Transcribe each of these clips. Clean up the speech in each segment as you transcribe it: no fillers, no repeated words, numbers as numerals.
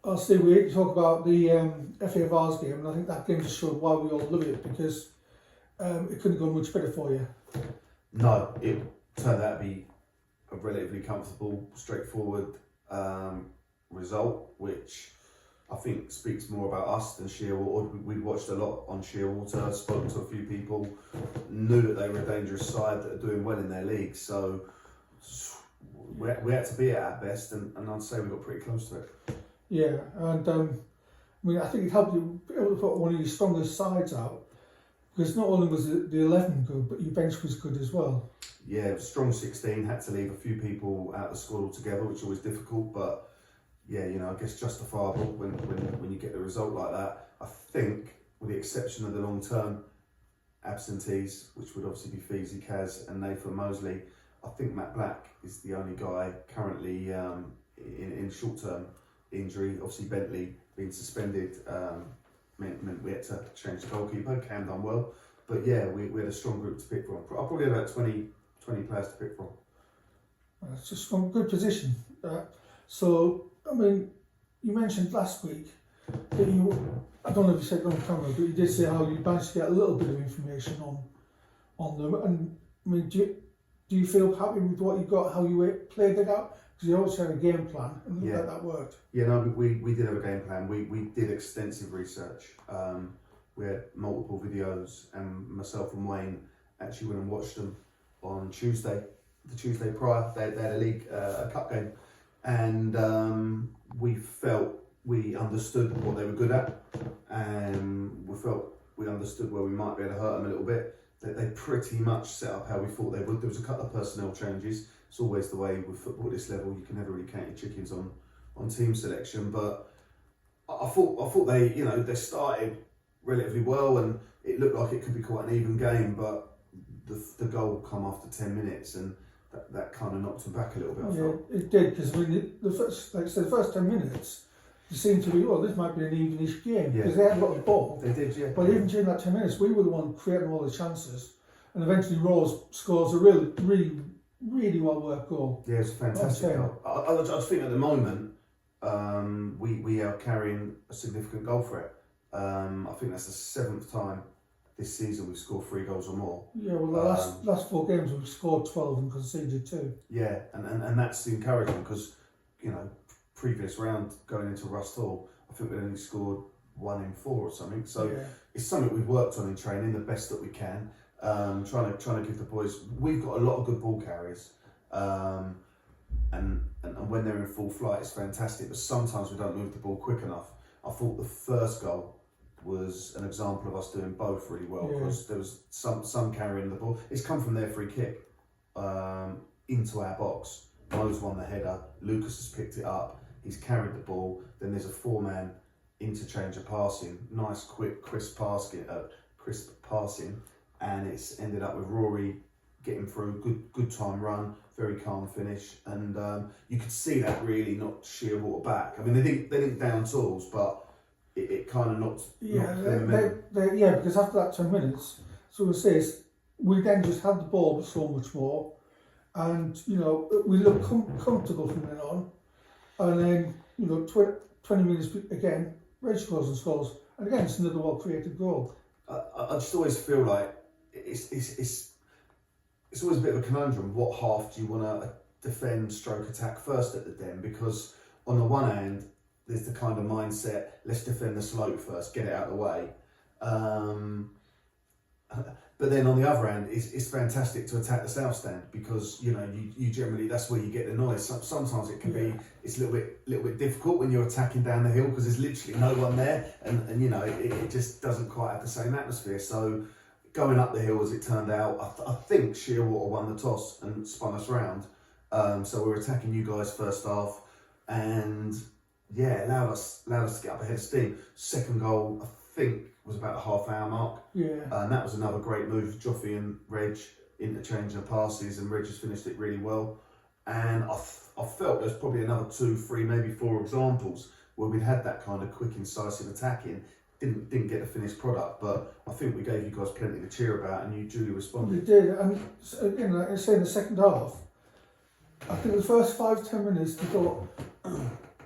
Obviously, we talk about the FA Vase game, and I think that game just showed why we all love it, because it couldn't go much better for you. No, it turned out to be a relatively comfortable, straightforward result, which I think speaks more about us than Sheerwater. We'd watched a lot on Sheerwater, spoke to a few people, knew that they were a dangerous side that are doing well in their league, so we had to be at our best, and I'd say we got pretty close to it. Yeah, and I mean, I think it helped you be able to put one of your strongest sides out, because not only was the 11 good, but your bench was good as well. Yeah, it was strong 16, had to leave a few people out of the squad altogether, which is always difficult, but yeah, you know, I guess justifiable when you get the result like that. I think, with the exception of the long-term absentees, which would obviously be Feezy, Kaz and Nathan Mosley, I think Matt Black is the only guy currently in short-term injury. Obviously Bentley being suspended meant we had to change the goalkeeper. Cam done well, but yeah, we had a strong group to pick from. Probably about 20 players to pick from. It's just from good position. So, I mean, you mentioned last week that I don't know if you said it on camera, but you did say how you managed to get a little bit of information on them. And I mean, do you feel happy with what you got, how you played it out? Because you always had a game plan, and look like that worked. Yeah, no, we did have a game plan. We did extensive research. We had multiple videos, and myself and Wayne actually went and watched them on Tuesday, the Tuesday prior. They had a league, a cup game, and we felt we understood what they were good at, and we felt we understood where we might be able to hurt them a little bit. They pretty much set up how we thought they would. There was a couple of personnel changes. It's always the way with football at this level. You can never really count your chickens on team selection, but I thought they, you know, they started relatively well, and it looked like it could be quite an even game, but the goal come after 10 minutes, and that kind of knocked them back a little bit. I felt. It did, because I mean, the first 10 minutes, it seemed to be, this might be an evenish game, because they had a lot of ball. They did, yeah. But even during that 10 minutes, we were the one creating all the chances, and eventually Rose scores a really well worked goal. Yeah, it's a fantastic goal. I just think at the moment we are carrying a significant goal threat. I think that's the 7th time this season we've scored 3 goals or more. Yeah, well, the last 4 games we've scored 12 and conceded 2. Yeah, and that's encouraging, because, you know, previous round going into Rust Hall, I think we only scored 1 in 4 or something. So it's something we've worked on in training, the best that we can. Trying to give the boys. We've got a lot of good ball carriers, and when they're in full flight, it's fantastic. But sometimes we don't move the ball quick enough. I thought the first goal was an example of us doing both really well, because there was some carrying the ball. It's come from their free kick into our box. Mo's won the header. Lucas has picked it up. He's carried the ball. Then there's a 4-man interchange of passing. Nice, quick, crisp passing. And it's ended up with Rory getting through, good time run, very calm finish, and you could see that really knocked Sheerwater back. I mean, they didn't down tools, but it kind of knocked them. Because after that 10 minutes, so it says, we then just had the ball so much more, and you know, we looked comfortable from then on, and then, you know, 20 minutes again, Reg scores and scores, and again it's another well created goal. I just always feel like it's always a bit of a conundrum. What half do you want to defend, stroke attack first at the Den? Because on the one hand, there's the kind of mindset, let's defend the slope first, get it out of the way. But then on the other hand, it's fantastic to attack the south stand, because you know you generally, that's where you get the noise. Sometimes it can be, it's a little bit difficult when you're attacking down the hill, because there's literally no one there, and you know it just doesn't quite have the same atmosphere. So going up the hill, as it turned out, I think Sheerwater won the toss and spun us round. So we were attacking you guys first half, and yeah, allowed us to get up ahead of steam. Second goal, I think, was about the half-hour mark. And that was another great move. Joffy and Reg interchanging passes, and Reg has finished it really well. And I felt there's probably another 2, 3, maybe 4 examples where we'd had that kind of quick, incisive attacking. Didn't get a finished product, but I think we gave you guys plenty to cheer about, and you duly responded. We did, and again, like I say, in the second half, I think the first 5-10 minutes, we thought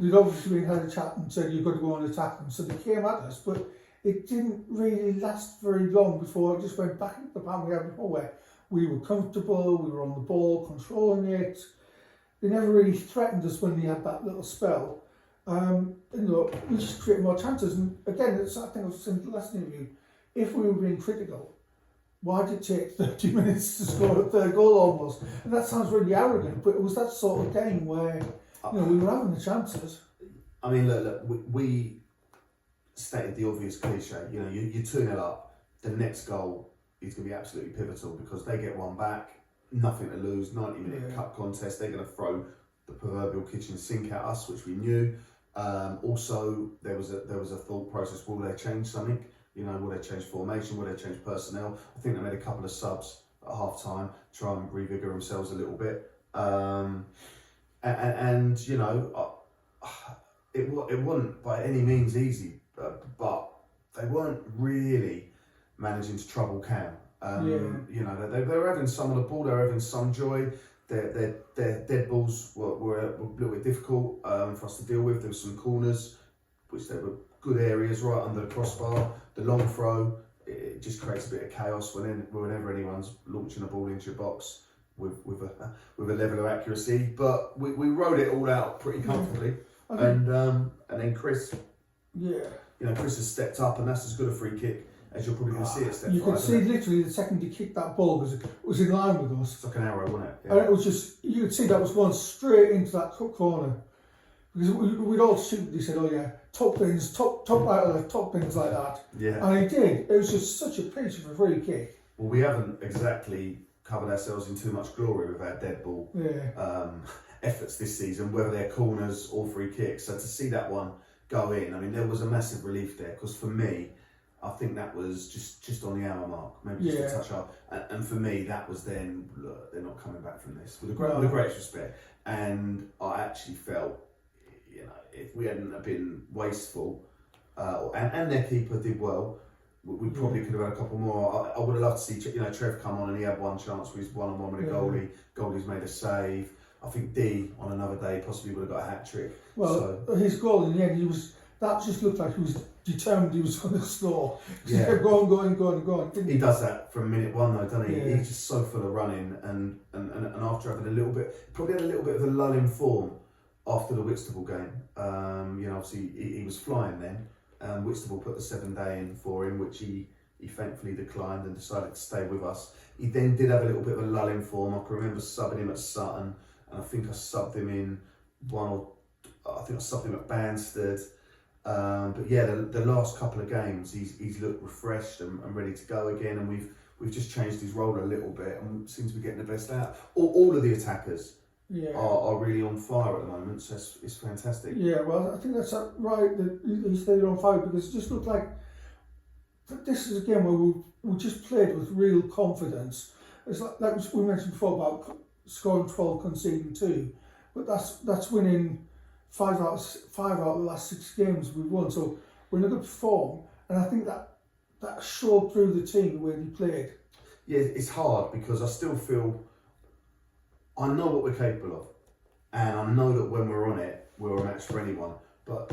they'd obviously been had a chat and said you've got to go and attack them. So they came at us, but it didn't really last very long before it just went back into the pattern we had before, where we were comfortable, we were on the ball, controlling it. They never really threatened us when they had that little spell. We just created more chances. And again, I think I was saying the last interview, if we were being critical, why did it take 30 minutes to score a third goal almost? And that sounds really arrogant, but it was that sort of game where we were having the chances. I mean, look, we stated the obvious cliche. You're 2-0 up. The next goal is going to be absolutely pivotal because they get one back, nothing to lose, 90-minute cup contest. They're going to throw the proverbial kitchen sink at us, which we knew. Also, there was a thought process: will they change something? Will they change formation? Will they change personnel? I think they made a couple of subs at half time, try and revigor themselves a little bit. It wasn't by any means easy, but they weren't really managing to trouble Cam. They were having some of the ball, they were having some joy. Their dead balls were a little bit difficult for us to deal with. There were some corners, which there were good areas right under the crossbar. The long throw, it just creates a bit of chaos whenever anyone's launching a ball into your box with a level of accuracy. But we rode it all out pretty comfortably. And then Chris, Chris has stepped up, and that's as good a free kick as you're probably going to see at step 5. You could see literally the second he kicked that ball because it was in line with us. It's like an arrow, wasn't it? Yeah. And it was just, you could see that was going straight into that corner. Because we'd all stupidly said, top bins, top right or left, top bins like that. Yeah. And he did. It was just such a pinch of a free kick. Well, we haven't exactly covered ourselves in too much glory with our dead ball efforts this season, whether they're corners or free kicks. So to see that one go in, I mean, there was a massive relief there because for me, I think that was just on the hour mark, maybe just a touch up. And for me, that was then, look, they're not coming back from this, with the greatest respect. And I actually felt, if we hadn't have been wasteful, and their keeper did well, we probably could have had a couple more. I would have loved to see, Trev come on and he had one chance where he's one-on-one with a goalie. Goalie's made a save. I think D, on another day, possibly would have got a hat-trick. Well, his goal in the end, that just looked like he was determined he was going to score. He kept going. He does that from minute one though, doesn't he? Yeah. He's just so full of running, and after having probably had a little bit of a lull in form after the Whitstable game. Obviously he was flying then. Whitstable put the 7-day in for him, which he thankfully declined and decided to stay with us. He then did have a little bit of a lull in form. I can remember subbing him at Sutton, and I think I subbed him in I subbed him at Banstead. But the last couple of games, he's looked refreshed and ready to go again, and we've just changed his role a little bit and seem to be getting the best out. All of the attackers are really on fire at the moment, so it's fantastic. Yeah, well, I think that's right that he stayed on fire because it just looked like this is a game where we just played with real confidence. It's like we mentioned before about scoring 12, conceding 2, but that's winning 5 out of the last 6 games we've won. So we're in a good form, and I think that showed through the team the way they played. Yeah, it's hard because I still feel I know what we're capable of, and I know that when we're on it, we're a match for anyone. But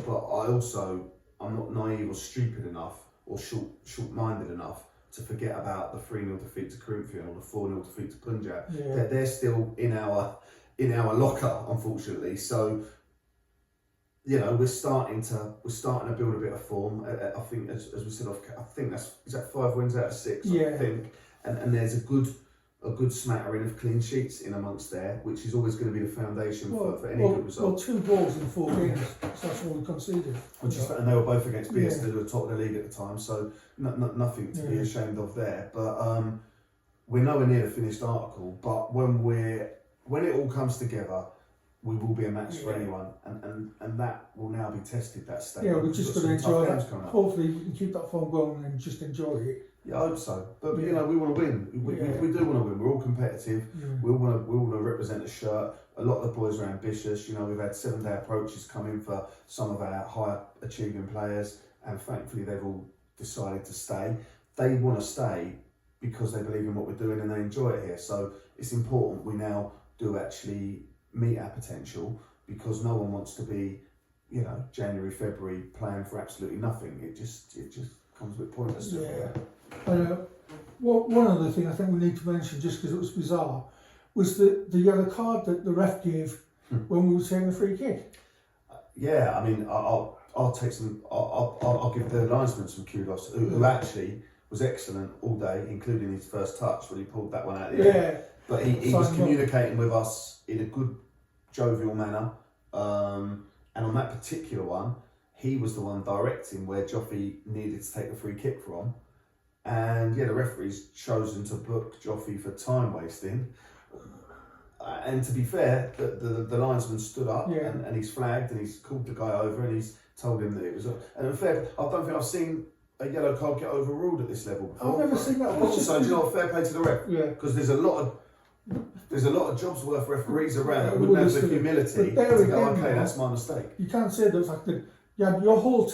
I'm not naive or stupid enough or short-minded enough to forget about the 3-0 defeat to Corinthians or the 4-0 defeat to Punjab. Yeah. They're still in our locker, unfortunately. So we're starting to build a bit of form. I think, as we said, I think is that 5 wins out of 6. I think, and there's a good smattering of clean sheets in amongst there, which is always going to be the foundation for any good result. Well, 2 goals in 4 games, so that's all we conceded. And they were both against BS, who were top of the league at the time, so nothing to be ashamed of there. But we're nowhere near the finished article. But when it all comes together, we will be a match for anyone, and that will now be tested. That state. Yeah, we're just going to enjoy it. Hopefully, we can keep that form going and just enjoy it. Yeah, I hope so. But we want to win. We do want to win. We're all competitive. We want to represent the shirt. A lot of the boys are ambitious. We've had 7-day approaches come in for some of our higher achieving players, and thankfully they've all decided to stay. They want to stay because they believe in what we're doing and they enjoy it here. So it's important we now do actually meet our potential, because no one wants to be you know, January, February playing for absolutely nothing. It just comes a bit pointless. Yeah. One other thing I think we need to mention, just because it was bizarre, was the yellow card that the ref gave when we were taking a free kick. Yeah, I mean, I'll take some. I'll give the linesman some kudos, who actually was excellent all day, including his first touch when he pulled that one out of the end. But he was communicating with us in a good, jovial manner. And on that particular one, he was the one directing where Joffrey needed to take a free kick from. And yeah, the referee's chosen to book Joffrey for time wasting. And to be fair, the linesman stood up and he's flagged and he's called the guy over and he's told him that it was. And in fact, I don't think I've seen a yellow card get overruled at this level before. I've never seen that. Also, do you know what? Fair play to the ref. Yeah. Because there's a lot of jobs worth referees around that wouldn't have the humility to go, okay, that's my mistake. You can't say the fact that your whole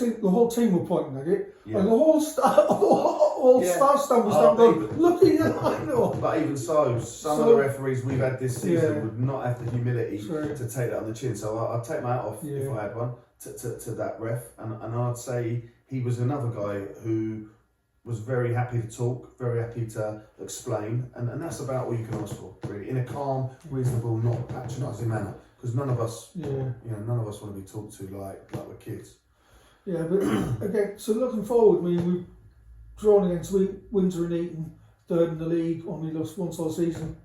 team were pointing at it, and the whole staff stand was going, look at you, I know. But even so, some of the referees we've had this season would not have the humility to take that on the chin. So I'd take my hat off if I had one to that ref, and I'd say he was another guy who was very happy to talk, very happy to explain, and that's about all you can ask for, really, in a calm, reasonable, not patronising manner. Because none of us, none of us want to be talked to like we're kids. Yeah, but again, so looking forward, I mean, we've drawn against Windsor and Eton, third in the league, only lost once all season.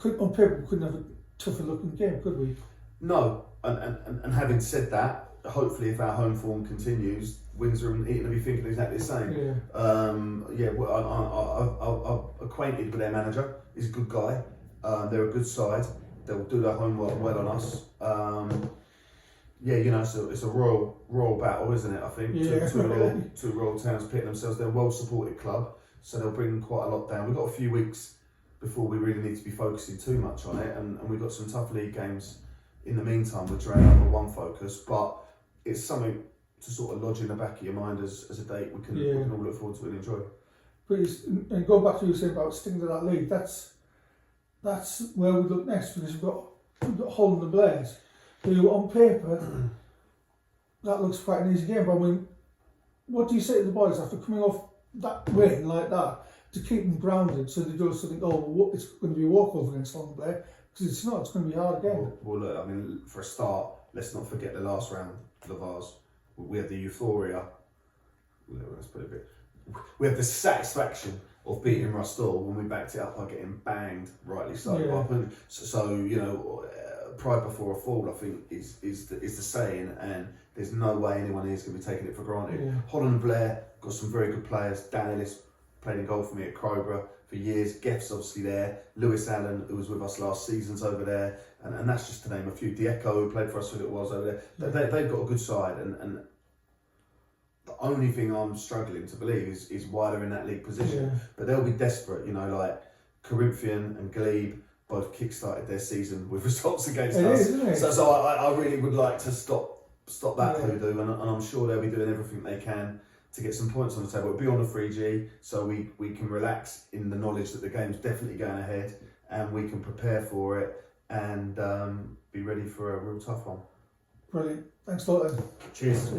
On paper, we couldn't have a tougher looking game, could we? No, and having said that, hopefully if our home form continues, Windsor and Eton will be thinking exactly the same. I'm acquainted with their manager. He's a good guy. They're a good side. They'll do their homework well on us. So it's a royal battle, isn't it? I think two royal towns pitting themselves. They're a well-supported club, so they'll bring quite a lot down. We've got a few weeks before we really need to be focusing too much on it, and we've got some tough league games in the meantime, which are our number one focus. But it's something to sort of lodge in the back of your mind as a date we can all look forward to and enjoy. But and go back to what you were saying about sticking to that league, that's where we look next, because we've got Holland and Blaze, who on paper that looks quite an easy game. But I mean, what do you say to the boys after coming off that win like that to keep them grounded, so they don't think, it's going to be a walkover against Holland and Blaze? Because it's not. It's going to be a hard game. Well, look, I mean, for a start, let's not forget the last round of the Vase. We had the euphoria. Let's put it a bit. We had the satisfaction of beating Rustall when we backed it up by getting banged, rightly so. Pride before a fall, I think, is the saying, and there's no way anyone here is going to be taking it for granted. Yeah. Holland and Blair got some very good players. Dan Ellis played in goal for me at Crowborough for years. Geff's obviously there. Lewis Allen, who was with us last season's over there, and that's just to name a few. Dieko, who played for us for a little while, over there. They've got a good side, and the only thing I'm struggling to believe is why they're in that league position. Yeah. But they'll be desperate, like Corinthian and Glebe both kick-started their season with results against us. So I really would like to stop that hoodoo, and I'm sure they'll be doing everything they can to get some points on the table. It'll be on the 3G, so we can relax in the knowledge that the game's definitely going ahead, and we can prepare for it and be ready for a real tough one. Brilliant. Thanks a lot then. Cheers.